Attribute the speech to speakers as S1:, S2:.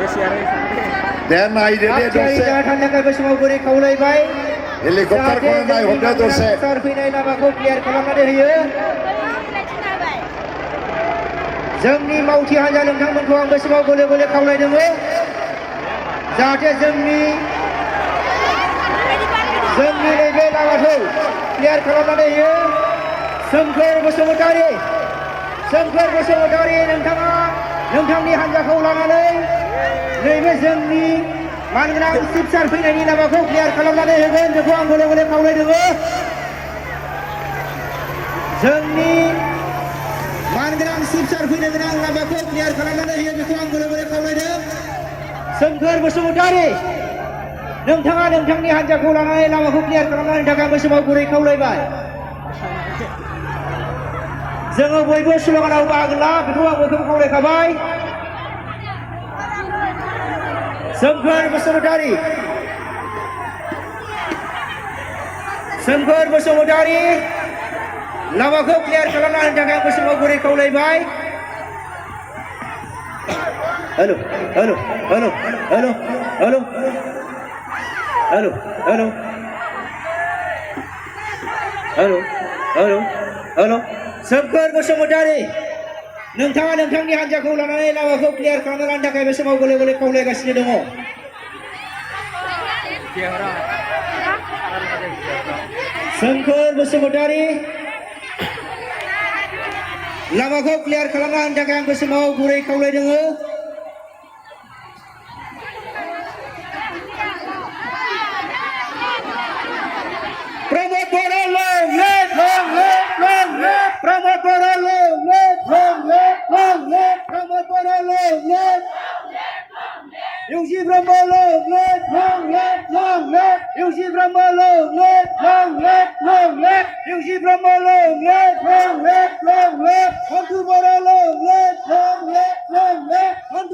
S1: Dan akhirnya dose
S2: थांनायखाय बे समाव गुरै खावलायबाय
S1: helikopter ko naik hobda dose
S2: सार फैनाय लामाखौ क्लियार खालामनानै होयो जोंनि मावथि हान्जा नोंथांमोनखौ आं बे समाव गले गले खावलायदों जाहाथे जोंनि नैबे लामाखौ क्लियार खालामनानै होयो सोमखोर बसुमतारी नोंथाङा नोंथांनि हान्जाखौ लानानै नैबे जोंनि मानगोनां चिफ सार फैनायनि लामाखौ क्लियार खालामनानै होगोन बेखौ आं गले गले खावलायदों जोंनि मानगोनां चिफ सार फैनो गोनां लामाखौ क्लियार खालामनानै होयो बेखौ आं गले गले खावलायदों सोमखोर बसुमतारी नोंथाङा नोंथांनि हान्जाखौ लानानै लामाखौ क्लियार खालामनायनि थाखाय बे समाव गुरै खावलायबाय जोङो बयबो स्ल'गानाव बाहागो ला बेखौ आं बयखौबो खावलायखाबाय सोमखोर बसुमतारी लामाखौ क्लियार खालामनायनि थाखाय बे समाव गुरै खावलायबाय हेल' सोमखोर बसुमतारी नोंथाङा नोंथांनि हान्जाखौ लानानै लामाखौ क्लियार खालामना लानो थाखाय बे समाव गले गले खावलायगासिनो दङ सोमखोर बसुमतारी लामाखौ क्लियार खालामना होनो थाखाय आं बे समाव गुरै खावलायदों Yuji Brahma long left Yuji Brahma long left Yuji Brahma long left on to Bora long left on